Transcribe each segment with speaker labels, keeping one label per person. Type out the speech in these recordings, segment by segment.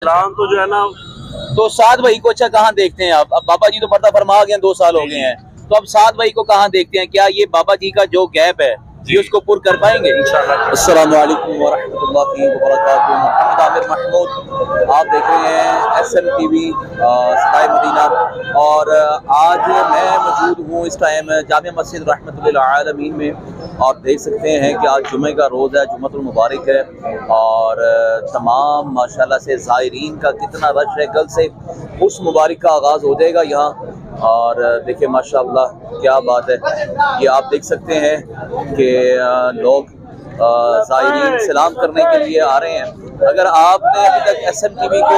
Speaker 1: इस्लाम तो जो है ना,
Speaker 2: तो साद भाई को अच्छा कहाँ देखते हैं आप? अब बाबा जी तो पर्दा फरमा गए, 2 साल हो गए हैं, तो अब साद भाई को कहाँ देखते हैं? क्या ये बाबा जी का जो गैप है ये उसको पूर्ण कर पाएंगे? अस्सलाम वालेकुम वरहमतुल्लाहि वबरकातुहू। मोहम्मद आमिर महमूद, आप देख रहे हैं SMTV सदाए मदीना, और आज मैं मौजूद हूँ इस टाइम जामिया मस्जिद रहमतुल्लिल आलमीन में। आप देख सकते हैं कि आज जुमे का रोज़ है, जुम्मतुल मुबारक है, और तमाम माशाल्लाह से ज़ायरीन का कितना रश है। कल से उस मुबारक का आगाज़ हो जाएगा यहाँ, और देखिए माशाल्लाह क्या बात है। ये आप देख सकते हैं कि लोग ज़ायरीन सलाम करने के लिए आ रहे हैं। अगर आपने अभी तक SMTV को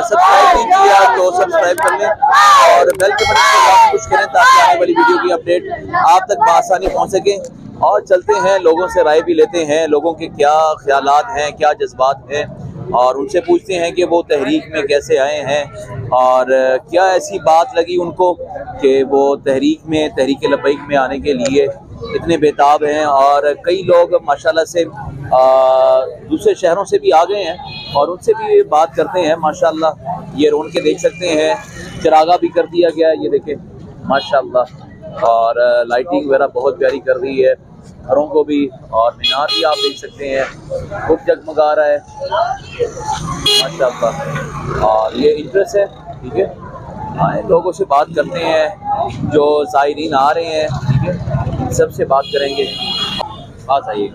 Speaker 2: सब्सक्राइब नहीं किया तो सब्सक्राइब कर लें और बेल के बटन को कुछ करें ताकि आने वाली वीडियो की अपडेट आप तक बआसानी पहुंच सके। और चलते हैं, लोगों से राय भी लेते हैं, लोगों के क्या ख्यालात हैं, क्या जज्बात हैं, और उनसे पूछते हैं कि वो तहरीक में कैसे आए हैं और क्या ऐसी बात लगी उनको कि वो तहरीक लब्बैक में आने के लिए इतने बेताब हैं। और कई लोग माशाल्लाह से दूसरे शहरों से भी आ गए हैं और उनसे भी बात करते हैं। माशाल्लाह ये रौनक के देख सकते हैं, चिरागा भी कर दिया गया है, ये देखें माशाल्लाह, और लाइटिंग वगैरह बहुत प्यारी कर रही है घरों को भी, और मीनार भी आप देख सकते हैं खूब जगमगा रहा है माशाल्लाह। और ये इंटरेस्ट है, ठीक है, आए लोगों से बात करते हैं जो ज़ायरीन आ रहे हैं, ठीक है, सबसे बात करेंगे। बात आइए।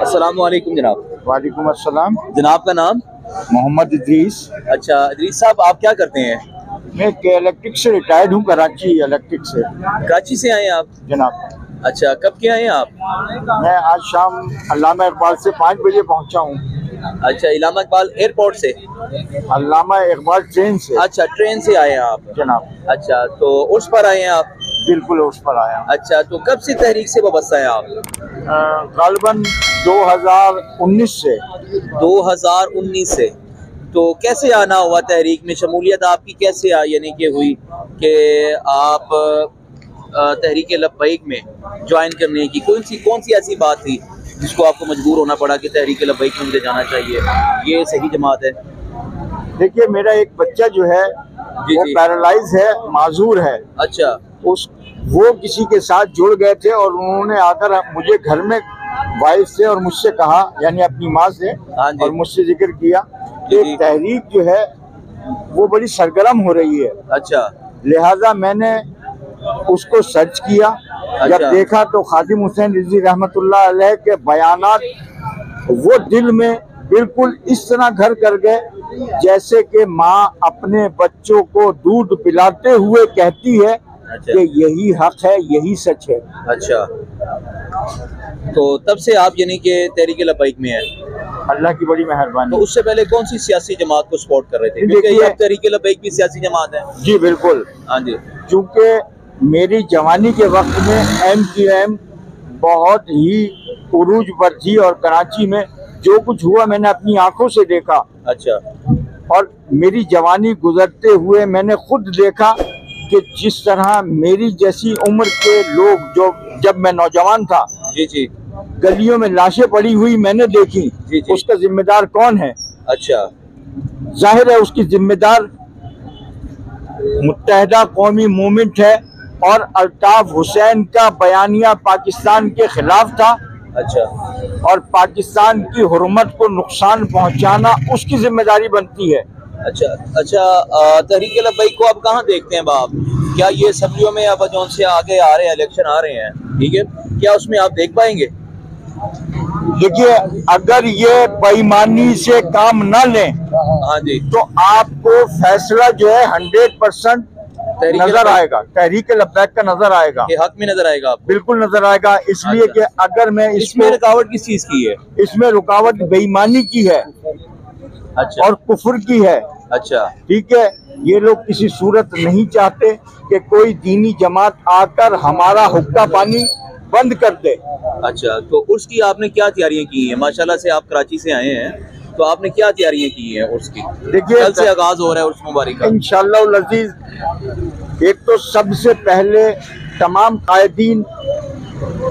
Speaker 2: अस्सलाम वालेकुम जनाब।
Speaker 3: वालेकुम अस्सलाम।
Speaker 2: जनाब का नाम?
Speaker 3: मोहम्मद इद्रीस।
Speaker 2: अच्छा इद्रीस साहब, आप क्या करते हैं?
Speaker 3: मैं इलेक्ट्रिक से रिटायर्ड हूँ, कराची इलेक्ट्रिक से।
Speaker 2: कराची से आए हैं आप
Speaker 3: जनाब?
Speaker 2: अच्छा, कब के आए हैं आप?
Speaker 3: मैं आज शाम अल्लामा इकबाल से 5 बजे पहुँचा हूँ।
Speaker 2: अच्छा, इलामा इकबाल एयरपोर्ट से?
Speaker 3: अल्लामा इकबाल ट्रेन से।
Speaker 2: अच्छा, ट्रेन से आए हैं आप
Speaker 3: जनाब?
Speaker 2: अच्छा, तो उर्स पर आए हैं आप?
Speaker 3: बिल्कुल उर्स पर आया हूँ।
Speaker 2: अच्छा, तो कब से तहरीक से वाबस्ता हैं आप?
Speaker 3: गालिबन 2019 से।
Speaker 2: 2019 से। तो कैसे आना हुआ तहरीक में? शमूलियत आपकी कैसे आई, यानी कि हुई कि आप तहरीक लब्बैक में ज्वाइन करने की कौन सी ऐसी बात थी जिसको आपको मजबूर होना पड़ा कि तहरीक लब्बैक में मुझे जाना चाहिए, ये सही जमात है?
Speaker 3: देखिए, मेरा एक बच्चा जो है वो पैरालाइज है, माजूर है।
Speaker 2: अच्छा।
Speaker 3: वो किसी के साथ जुड़ गए थे और उन्होंने आकर मुझे घर में वाइफ से और मुझसे कहा, यानी अपनी माँ से, और मुझसे जिक्र किया कि तहरीक जो है वो बड़ी सरगर्म हो रही है। अच्छा। लिहाजा मैंने उसको सर्च किया। अच्छा। जब देखा तो खादिम हुसैन रिजवी रहमतुल्लाह अलैह के बयानात वो दिल में बिल्कुल इस तरह घर कर गए जैसे कि माँ अपने बच्चों को दूध पिलाते हुए कहती है। अच्छा। कि यही हक है, यही सच है। अच्छा,
Speaker 2: तो तब से आप यानी कि तहरीक लब्बैक में हैं?
Speaker 3: अल्लाह की बड़ी मेहरबानी।
Speaker 2: तो उससे पहले कौन सी सियासी जमात को सपोर्ट कर रहे थे? क्योंकि ये तहरीक लब्बैक की सियासी जमात है।
Speaker 3: जी बिल्कुल।
Speaker 2: हाँ जी।
Speaker 3: क्योंकि मेरी जवानी के वक्त में MQM बहुत ही उरूज पर थी और कराची में जो कुछ हुआ मैंने अपनी आंखों से देखा। अच्छा। और मेरी जवानी गुजरते हुए मैंने खुद देखा कि जिस तरह मेरी जैसी उम्र के लोग, जो जब मैं नौजवान था, जी, गलियों में लाशें पड़ी हुई मैंने देखी। जी। उसका जिम्मेदार कौन है? अच्छा। जाहिर है उसकी जिम्मेदार मुत्तहिदा कौमी मूवमेंट है, और अल्ताफ हुसैन का बयानिया पाकिस्तान के खिलाफ था। अच्छा। और पाकिस्तान की हुर्मत को नुकसान पहुंचाना उसकी जिम्मेदारी बनती है।
Speaker 2: अच्छा अच्छा। तहरीक लब्बैक को आप कहाँ देखते हैं बाप? क्या ये असम्बलियों में अब जो से आगे आ रहे हैं, इलेक्शन आ रहे हैं, ठीक है, क्या उसमें आप देख पाएंगे?
Speaker 3: देखिए, अगर ये बेईमानी से काम न लें,
Speaker 2: हाँ जी,
Speaker 3: तो आपको फैसला जो है 100% नजर आएगा, तहरीक लब्बैक का नजर आएगा,
Speaker 2: हक में नजर आएगा आपको?
Speaker 3: बिल्कुल नजर आएगा। इसलिए कि अगर मैं
Speaker 2: इसमें रुकावट किस चीज की है?
Speaker 3: इसमें रुकावट बेईमानी की है। अच्छा। और कुफ्र की है। अच्छा। ठीक है, ये लोग किसी सूरत नहीं चाहते कि कोई दीनी जमात आकर हमारा हुक्का पानी बंद कर दे। अच्छा,
Speaker 2: तो उसकी आपने क्या तैयारियां की हैं? माशाल्लाह से आप कराची से आए हैं, तो आपने क्या तैयारियां की हैं उसकी?
Speaker 3: देखिए,
Speaker 2: कल से आगाज हो रहा है उर्स मुबारक का
Speaker 3: इंशाअल्लाह अज़ीज। एक तो सबसे पहले तमाम कायदीन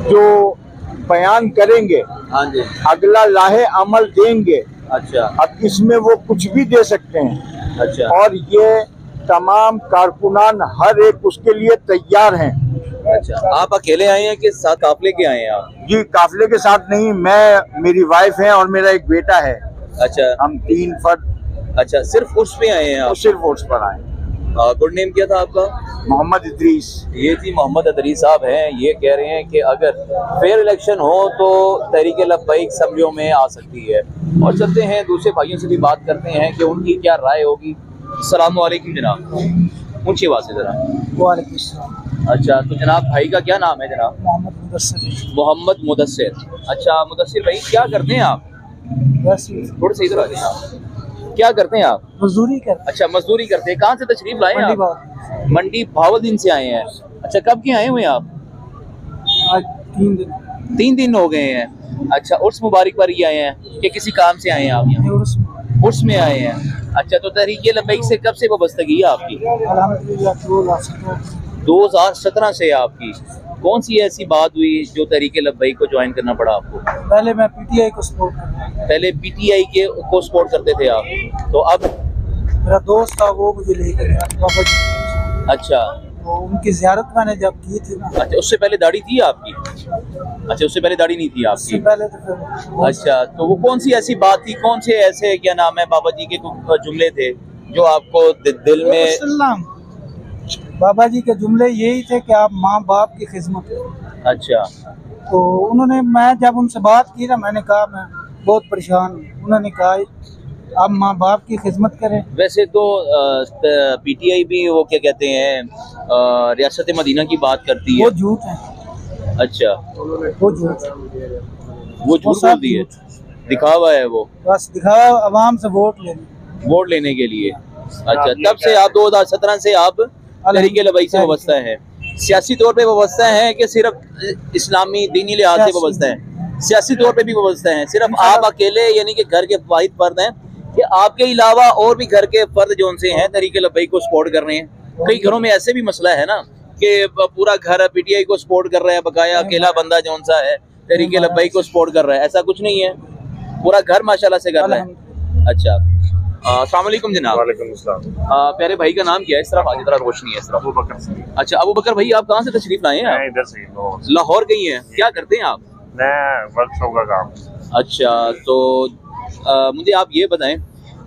Speaker 3: जो बयान करेंगे, हाँ जी, अगला लाहे अमल देंगे,
Speaker 2: अच्छा।
Speaker 3: अब इसमें वो कुछ भी दे सकते हैं।
Speaker 2: अच्छा।
Speaker 3: और ये तमाम कारकुनान हर एक उसके लिए तैयार हैं।
Speaker 2: अच्छा, आप अकेले आए हैं कि साथ काफले के आए हैं आप?
Speaker 3: जी काफिले के साथ नहीं, मैं, मेरी वाइफ है और मेरा एक बेटा है।
Speaker 2: अच्छा।
Speaker 3: हम 3 फर्द।
Speaker 2: अच्छा, सिर्फ उर्स पे आए हैं आप?
Speaker 3: सिर्फ उर्स पर आए।
Speaker 2: गुड नेम क्या था आपका?
Speaker 3: मोहम्मद इदरीस।
Speaker 2: ये जी मोहम्मद इदरीस साहब हैं। ये कह रहे हैं कि अगर फेयर इलेक्शन हो तो तहरीक लब्बैक असम्बलियों में आ सकती है। और चलते हैं दूसरे भाइयों से भी बात करते हैं कि उनकी क्या राय होगी। अस्सलाम वालेकुम जनाब, ऊंची आवाज़ से जरा।
Speaker 1: वालेकुम सलाम।
Speaker 2: अच्छा, तो जनाब भाई का क्या नाम है जनाब?
Speaker 1: मोहम्मद मुदस्सिर।
Speaker 2: मोहम्मद मुदस्सिर। अच्छा मुदस्सिर भाई, क्या करते हैं आप? थोड़े से इधर आ जाए आप। क्या करते हैं आप?
Speaker 1: मजदूरी करते।
Speaker 2: अच्छा, मजदूरी करते हैं। कहाँ से तशरीफ लाए हैं आप? मंडी भावलदीन से आए हैं। अच्छा, कब के आए हुए हैं आप?
Speaker 1: आज 3 दिन।
Speaker 2: 3 दिन हो गए हैं। अच्छा, उर्स मुबारक पर ही आए हैं कि किसी काम से आए हैं आप यहाँ? उर्स में आए हैं। अच्छा, तो तहरीक लब्बैक से कब से वाबस्तगी है आपकी?
Speaker 1: अल्हम्दुलिल्लाह
Speaker 2: 2017 से आपकी। कौन सी ऐसी बात हुई जो तहरीक लब्बैक को ज्वाइन करना पड़ा आपको?
Speaker 1: पहले मैं पीटीआई को सपोर्ट करता।
Speaker 2: पहले पीटीआई को सपोर्ट करते थे आप, तो अब?
Speaker 1: मेरा दोस्त था वो मुझे लेकर गया बाबा जी।
Speaker 2: अच्छा,
Speaker 1: तो उनकी ज़ियारत मैंने जब की थी ना।
Speaker 2: अच्छा, उससे पहले दाढ़ी थी आपकी? अच्छा, उससे पहले दाढ़ी नहीं थी आपकी?
Speaker 1: पहले तो फिर
Speaker 2: अच्छा, तो वो कौन सी ऐसी बात थी, कौन से ऐसे क्या नाम है बाबा जी के जुमले थे जो आपको दिल में?
Speaker 1: बाबा जी के जुमले यही थे कि आप माँ बाप की खिदमत करो।
Speaker 2: अच्छा।
Speaker 1: तो उन्होंने, मैं जब उनसे बात की ना, मैंने कहा मैं बहुत परेशान हूँ। उन्होंने कहा आप माँ बाप की खिदमत करें।
Speaker 2: वैसे तो पीटीआई भी वो क्या कहते हैं रियासत मदीना की बात करती है।
Speaker 1: वो झूठ है।
Speaker 2: अच्छा,
Speaker 1: वो झूठ,
Speaker 2: वो झूठ बोल दी है, दिखावा है वो,
Speaker 1: बस दिखावा अवाम से वोट
Speaker 2: लेने के लिए। अच्छा, तब से आप 2017 से आप तहरीक लब्बैक से वाबस्ता है। सियासी तौर पे वाबस्ता है कि सिर्फ इस्लामी दीनी लिहाज से वाबस्ता है? सियासी तौर पे भी वाबस्ता है। सिर्फ आप अकेले यानी कि घर के वाहिद फर्द हैं कि आपके अलावा और भी घर के फर्द जो उनसे हैं तहरीक लब्बैक को सपोर्ट कर रहे हैं? कई घरों में ऐसे भी मसला है ना कि पूरा घर पीटीआई को सपोर्ट कर रहा है, बकाया अकेला बंदा जो सा है तहरीक लब्बैक को सपोर्ट कर रहा है। ऐसा कुछ नहीं है, पूरा घर माशाल्लाह से कर रहा है। अच्छा, अस्सलाम वालेकुम जनाब।
Speaker 4: वालेकुम अस्सलाम।
Speaker 2: प्यारे भाई का नाम क्या है? इस तरफ आज रोशनी है इस तरफ।
Speaker 4: अबू बकर।
Speaker 2: अच्छा, अबू बकर भाई, आप कहाँ से तशरीफ लाए हैं?
Speaker 4: मैं इधर से
Speaker 2: लाहौर गई हैं। क्या करते हैं आप?
Speaker 4: मैं वर्कशॉप का काम।
Speaker 2: अच्छा, तो मुझे आप ये बताएं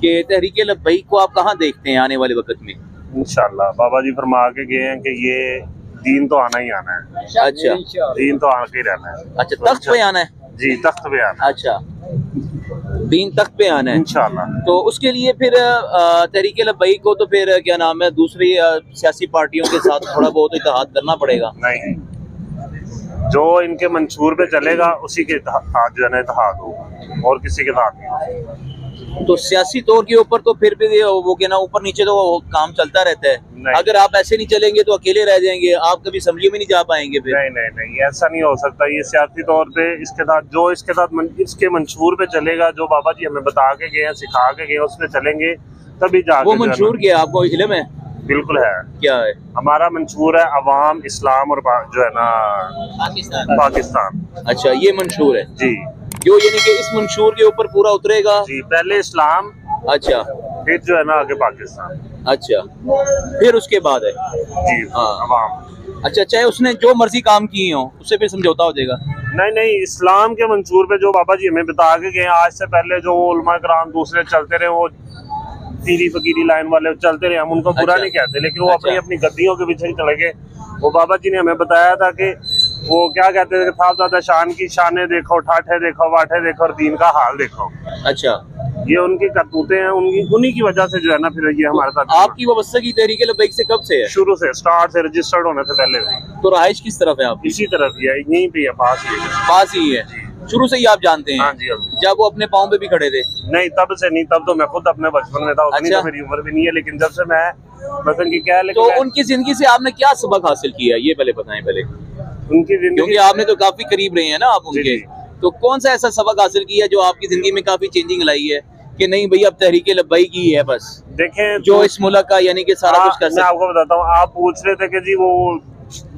Speaker 2: कि तहरीक लब्बैक को आप कहाँ देखते हैं आने वाले वक्त में?
Speaker 4: इंशाल्लाह बाबा जी फरमा के गए हैं कि ये दीन तो आना ही आना है।
Speaker 2: अच्छा,
Speaker 4: दीन तो आके ही रहना है।
Speaker 2: अच्छा, तख्त पे आना है?
Speaker 4: जी, तख्त पे आना है।
Speaker 2: अच्छा, दीन तख्त पे आना है
Speaker 4: इंशाल्लाह।
Speaker 2: तो उसके लिए फिर तहरीक लब्बैक को तो फिर क्या नाम है दूसरी सियासी पार्टियों के साथ थोड़ा बहुत इत्तेहाद करना पड़ेगा?
Speaker 4: नहीं, जो इनके मंशूर पे चलेगा उसी के साथ जो है ना इत्तेहाद होगा और किसी के साथ नहीं।
Speaker 2: तो सियासी तौर के ऊपर तो फिर भी वो क्या ना ऊपर नीचे तो वो काम चलता रहता है। अगर आप ऐसे नहीं चलेंगे तो अकेले रह जाएंगे, आप कभी असेंबली में नहीं जा पाएंगे फिर।
Speaker 4: नहीं, ऐसा नहीं हो सकता। ये सियासी तौर पे इसके साथ जो इसके मंशूर पे चलेगा, जो बाबा जी हमें बता के गए हैं, सिखा के गए, उसमें चलेंगे तभी जाके।
Speaker 2: वो मंशूर क्या आपको इल्म है?
Speaker 4: बिल्कुल है।
Speaker 2: क्या है?
Speaker 4: हमारा मंशूर है अवाम, इस्लाम और जो है ना पाकिस्तान।
Speaker 2: अच्छा, ये मंशूर है
Speaker 4: जी,
Speaker 2: जो यानी कि इस मंशूर के ऊपर पूरा उतरेगा
Speaker 4: जी। पहले इस्लाम,
Speaker 2: अच्छा,
Speaker 4: फिर जो है ना आगे पाकिस्तान।
Speaker 2: अच्छा, फिर उसके बाद है
Speaker 4: जी
Speaker 2: हाँ
Speaker 4: अवाम।
Speaker 2: अच्छा, चाहे उसने जो मर्जी काम किए हो उससे फिर समझौता हो जाएगा?
Speaker 4: नहीं, इस्लाम के मंशूर पे जो बाबा जी हमें बता के गए, आज से पहले जो उलमा कराम दूसरे चलते रहे, वो पीरी फकीरी लाइन वाले चलते रहे, हम उनको बुरा नहीं कहते, लेकिन वो अपनी अपनी गद्दियों के पीछे चले गए। वो बाबा जी ने हमें बताया था कि वो क्या कहते थे, साहबजादा शान की शाने देखो, ठाठे देखो, वाठे देखो और दीन का हाल देखो।
Speaker 2: अच्छा,
Speaker 4: ये उनकी करतूतें हैं, उन्हीं की वजह से जो है ना फिर ये हमारे साथ।
Speaker 2: आपकी वाबस्तगी तहरीक लब्बैक से कब से है?
Speaker 4: शुरू से, स्टार्ट से, रजिस्टर्ड होने से पहले से।
Speaker 2: तो रहाइश किस तरफ है आपकी?
Speaker 4: इसी तरफ ही है, यहीं पे है,
Speaker 2: पास ही है। शुरू से ही आप जानते हैं?
Speaker 4: हाँ जी।
Speaker 2: जब वो अपने पाँव पे भी खड़े थे?
Speaker 4: नहीं, तब से नहीं, तब तो मैं खुद अपने बचपन में था। उतनी तो मेरी उम्र भी नहीं है, लेकिन जब से मैं बचपन की क्या है।
Speaker 2: तो उनकी जिंदगी से आपने क्या सबक हासिल किया, ये पहले बताएं। पहले
Speaker 4: उनकी जिंदगी,
Speaker 2: क्योंकि आपने तो काफी करीब रहे हैं ना आप उनके, तो कौन सा ऐसा सबक हासिल किया जो आपकी जिंदगी में काफी चेंजिंग लाई है कि नहीं भाई अब तहरीक लब्बैक ही है बस?
Speaker 4: देखें
Speaker 2: जो इस मुल्क का यानी कि सारा कुछ कर सकते।
Speaker 4: मैं आपको बताता हूँ, आप पूछ रहे थे कि जी वो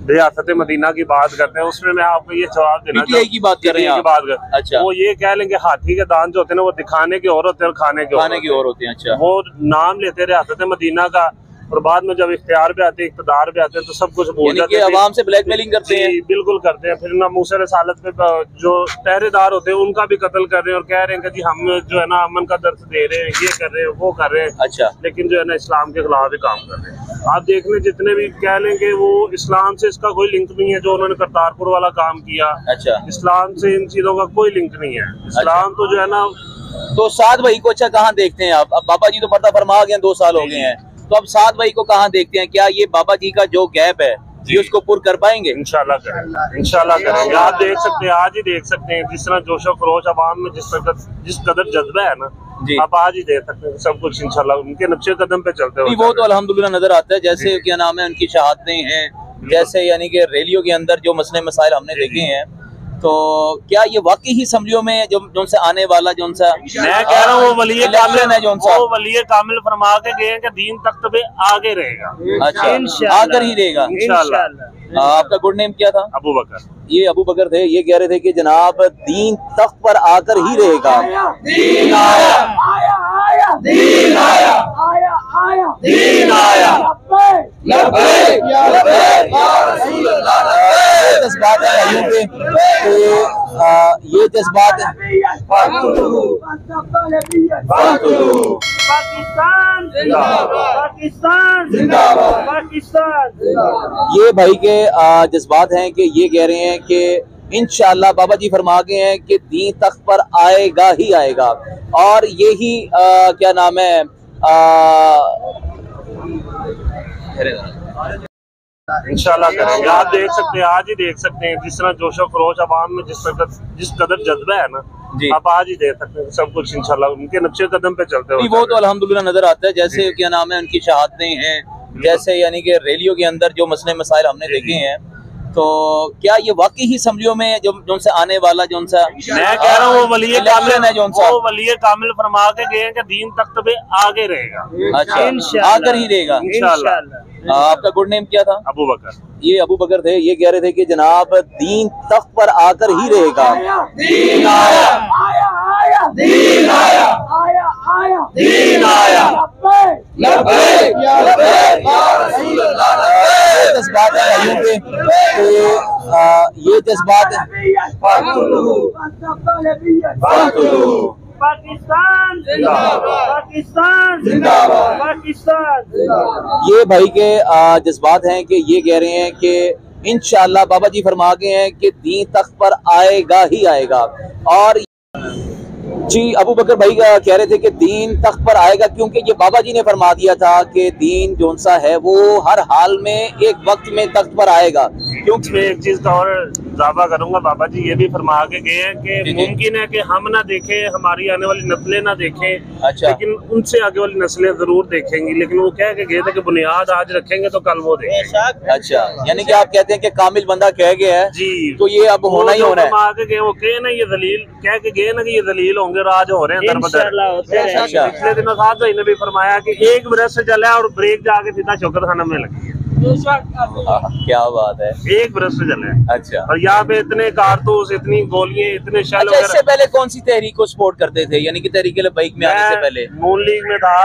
Speaker 4: रियासत मदीना की बात करते हैं, उसमें मैं आपको ये जवाब देना
Speaker 2: PTI की बात कर रहे हैं आप? अच्छा।
Speaker 4: वो ये कह लेंगे हाथी के दांत जो होते हैं ना वो दिखाने के और होते हैं और खाने के और
Speaker 2: होते हैं। अच्छा।
Speaker 4: वो नाम लेते हैं रियासत मदीना का और बाद में जब इख्तियार पे आते हैं, इक़्तिदार पे आते हैं तो सब कुछ भूल जाते हैं,
Speaker 2: आवाम से ब्लैकमेलिंग करते हैं।
Speaker 4: बिल्कुल करते हैं। फिर ना मूसा रसालत पे जो पहरेदार होते हैं उनका भी कत्ल कर रहे हैं और कह रहे हैं कि जी हम जो है ना अमन का दर्द दे रहे हैं, ये कर रहे हैं, वो कर रहे हैं।
Speaker 2: अच्छा।
Speaker 4: लेकिन जो है ना इस्लाम के खिलाफ ही काम कर रहे हैं। आप देख लें जितने भी कह लेंगे वो इस्लाम से इसका कोई लिंक नहीं है। जो उन्होंने करतारपुर वाला काम किया,
Speaker 2: अच्छा,
Speaker 4: इस्लाम से इन चीजों का कोई लिंक नहीं है। इस्लाम तो जो है ना,
Speaker 2: तो साद भाई को अच्छा कहाँ देखते हैं आप? अब बाबा जी तो पर्दा फरमा गए, 2 साल हो गए हैं, तो अब साद भाई को कहाँ देखते हैं? क्या ये बाबा जी का जो गैप है ये उसको पूर्ण कर पाएंगे?
Speaker 4: इंशाल्लाह करेंगे, इंशाल्लाह करेंगे। आप देख सकते हैं, आज ही देख सकते हैं जिस तरह जोशो खरोश अवाम में जिस कदर जज्बा है ना, आप आज ही देख सकते हैं सब कुछ इंशाल्लाह उनके नक्शे कदम पे चलते हैं।
Speaker 2: वो तो अल्हम्दुलिल्लाह नजर आता है। जैसे क्या नाम है उनकी शहादतें हैं, जैसे यानी कि रैलियों के अंदर जो मसले मसाइल हमने देखे हैं, तो क्या ये वाकई ही असम्बलियों में जो से आने वाला जो सा,
Speaker 4: मैं कह रहा हूँ वो वली कामिल
Speaker 2: है,
Speaker 4: वो वली कामिल फरमा के गए हैं कि दीन तख्त पे आगे रहेगा।
Speaker 2: अच्छा, आकर ही रहेगा इंशाल्लाह। आपका गुड नेम क्या था?
Speaker 4: अबू बकर।
Speaker 2: ये अबू बकर थे। ये कह रहे थे कि जनाब दीन तख्त पर आकर ही रहेगा।
Speaker 5: दीन आया, आया, आया, दीन आया, आया, आया, दीन आया। लब्बैक या लब्बैक या रसूल अल्लाह।
Speaker 2: जज्बात है भाइयों के, तो ये जज्बात
Speaker 5: पाकिस्तान जिंदाबाद, पाकिस्तान जिंदाबाद, पाकिस्तान।
Speaker 2: ये भाई के जज्बात हैं कि ये कह रहे हैं कि इंशाअल्लाह बाबा जी फरमा गए हैं कि दीन तख्त पर आएगा ही आएगा। और यही क्या नाम है
Speaker 4: इंशाल्लाह करेंगे। आप देख सकते हैं, आज ही देख सकते हैं जिस तरह जोशो खरोश अवाम में जिस कदर जज्बा है ना, आप आज ही देख सकते हैं सब कुछ इंशाल्लाह उनके नक्शे कदम पे चलते हैं।
Speaker 2: वो तो अल्हम्दुलिल्लाह नजर आता है। जैसे क्या नाम है उनकी शहादतें हैं, जैसे यानी कि रैलियों के अंदर जो मसले मसाइल हमने देखे हैं, तो क्या ये वाकई ही असम्बलियों में जो से आने वाला जो सा,
Speaker 4: मैं कह रहा हूँ वो वली कामिल
Speaker 2: है,
Speaker 4: वो वली कामिल फरमा के गए हैं कि दीन तख्त पे आगे रहेगा।
Speaker 2: अच्छा, आकर ही रहेगा इंशाल्लाह। आपका गुड नेम क्या था?
Speaker 4: अबू बकर।
Speaker 2: ये अबू बकर थे। ये कह रहे थे कि जनाब दीन तख्त पर आकर ही रहेगा।
Speaker 5: दीन आया, आया, आया, दीन आया, आया, आया, दीन आया। लब्बैक या लब्बैक या रसूल अल्लाह।
Speaker 2: जज्बात है भाइयों के, तो ये जज्बात
Speaker 5: पाकिस्तान जिंदाबाद, पाकिस्तान जिंदाबाद, पाकिस्तान।
Speaker 2: ये भाई के जज्बात हैं कि ये कह रहे हैं कि इंशाअल्लाह बाबा जी फरमा गए हैं कि दीन तख्त पर आएगा ही आएगा। और जी अबू बकर भाई कह रहे थे कि दीन तख्त पर आएगा, क्योंकि ये बाबा जी ने फरमा दिया था कि दीन जो सा है वो हर हाल में एक वक्त में तख्त पर आएगा।
Speaker 4: क्योंकि मैं एक चीज का और दावा करूंगा, बाबा जी ये भी फरमा के गए हैं कि मुमकिन है कि हम ना देखें, हमारी आने वाली नस्लें ना देखें,
Speaker 2: अच्छा, लेकिन
Speaker 4: उनसे आगे वाली नस्लें जरूर देखेंगी। लेकिन वो कह के गए थे कि बुनियाद आज रखेंगे तो कल वो देखेंगे।
Speaker 2: अच्छा, यानी कि आप कहते हैं कि कामिल बंदा कह गया है
Speaker 4: जी,
Speaker 2: तो ये अब होना ही होना है।
Speaker 4: आगे गए वो कहे ना, ये दलील कह के गए ना कि ये दलील होंगे, राज हो रहे हैं दरबदर।
Speaker 2: अच्छा,
Speaker 4: पिछले दिनों साथ भाई ने भी फरमाया कि एक बरस से चला और ब्रेक जाके सीधा शौकत खाना में लगी है।
Speaker 2: क्या बात है,
Speaker 4: एक बरस से चला है।
Speaker 2: अच्छा,
Speaker 4: और यहाँ पे इतने कारतूस, इतनी गोलियां, इतने शेल।
Speaker 2: अच्छा, इससे पहले कौन सी तहरीक को सपोर्ट करते थे? यानी कि तहरीक लब्बैक में आने से पहले
Speaker 4: नून लीग में था,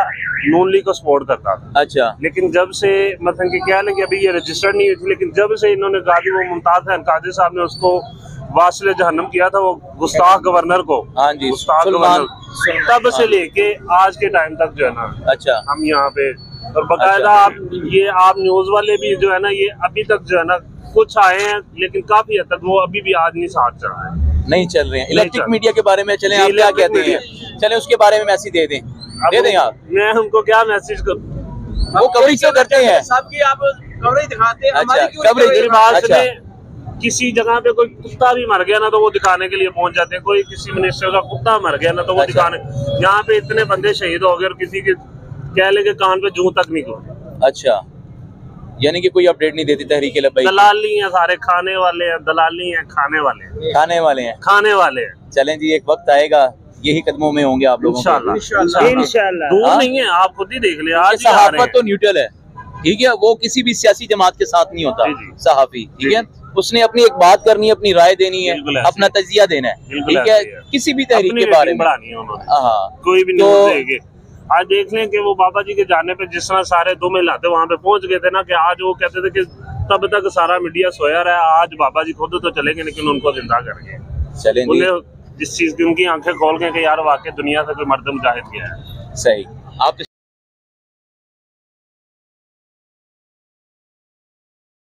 Speaker 4: नून लीग को सपोर्ट करता था।
Speaker 2: अच्छा,
Speaker 4: लेकिन जब से मतलब कि क्या है कि अभी ये रजिस्टर्ड नहीं हुई थी, लेकिन जब से इन्होंने गाजी वो मुमताज खान काजी साहब ने उसको वासिल जहन्नम किया था, वो गुस्ताख गवर्नर को,
Speaker 2: हाँ जी,
Speaker 4: गुस्ताख गवर्नर, तब से लेके आज के टाइम तक जो है ना,
Speaker 2: अच्छा,
Speaker 4: हम यहाँ पे और बकायदा आप न्यूज वाले भी जो है ना, ये अभी तक जो है ना कुछ आए हैं, लेकिन काफी हद तक वो अभी भी आदमी साथ चल रहे हैं,
Speaker 2: नहीं चल रहे हैं। इलेक्ट्रिक मीडिया के बारे में चलें, आप क्या कहते हैं? चलें उसके बारे में मैसेज दे दें आप।
Speaker 4: मैं उनको क्या मैसेज करूं?
Speaker 2: वो कवरेज क्यों करते हैं?
Speaker 5: सबकी आप कवरेज दिखाते हैं,
Speaker 2: अच्छा,
Speaker 5: कवरेज।
Speaker 4: किसी जगह पे कोई कुत्ता भी मर गया ना तो वो दिखाने के लिए पहुंच जाते हैं। कोई किसी मिनिस्टर का कुत्ता मर गया ना तो वो दिखाने, यहाँ पे इतने बंदे शहीद हो गए और किसी के कह लेके कान पे जूं तक नहीं को।
Speaker 2: अच्छा, यानी कि कोई अपडेट नहीं देती तहरीक लब्बैक?
Speaker 4: दलाली हैं सारे, खाने वाले हैं, दलाली हैं, खाने वाले हैं,
Speaker 2: खाने वाले हैं,
Speaker 4: खाने वाले हैं।
Speaker 2: चलें जी, एक वक्त आएगा यही कदमों में होंगे आप लोग
Speaker 4: इंशाल्लाह। दूर नहीं है, आप खुद ही देख ले। आज
Speaker 2: सहाफत तो न्यूट्रल है, ठीक है, वो किसी भी सियासी जमात के साथ नहीं होता
Speaker 4: जी, जी।
Speaker 2: सहाफी, ठीक है, उसने अपनी एक बात करनी है, अपनी राय देनी है,
Speaker 4: बिल्कुल ऐसे
Speaker 2: अपना तजिया देना है,
Speaker 4: बिल्कुल
Speaker 2: ठीक है,
Speaker 4: ऐसे ही है।
Speaker 2: किसी भी तहरीक
Speaker 4: अपनी
Speaker 2: के बारे
Speaker 4: रेटिंग
Speaker 2: में।
Speaker 4: बढ़ानी है उन्होंने,
Speaker 2: हाँ,
Speaker 4: कोई भी
Speaker 2: तो
Speaker 4: नहीं देंगे। आज देख लें कि वो बाबा जी के जाने पे जिस तरह सारे दुम हिलाते वहां पे पहुंच गए थे ना, कि आज वो कहते थे कि तब तक सारा मीडिया सोया रहा, आज बाबा जी खुद तो चले गए लेकिन उनको जिंदा कर गए।
Speaker 2: चलें जी,
Speaker 4: उन्हें जिस चीज की उनकी आंखें खोल गए कि यार वाकई दुनिया से कोई मर्द मुजाहिद गया है।
Speaker 2: सही आप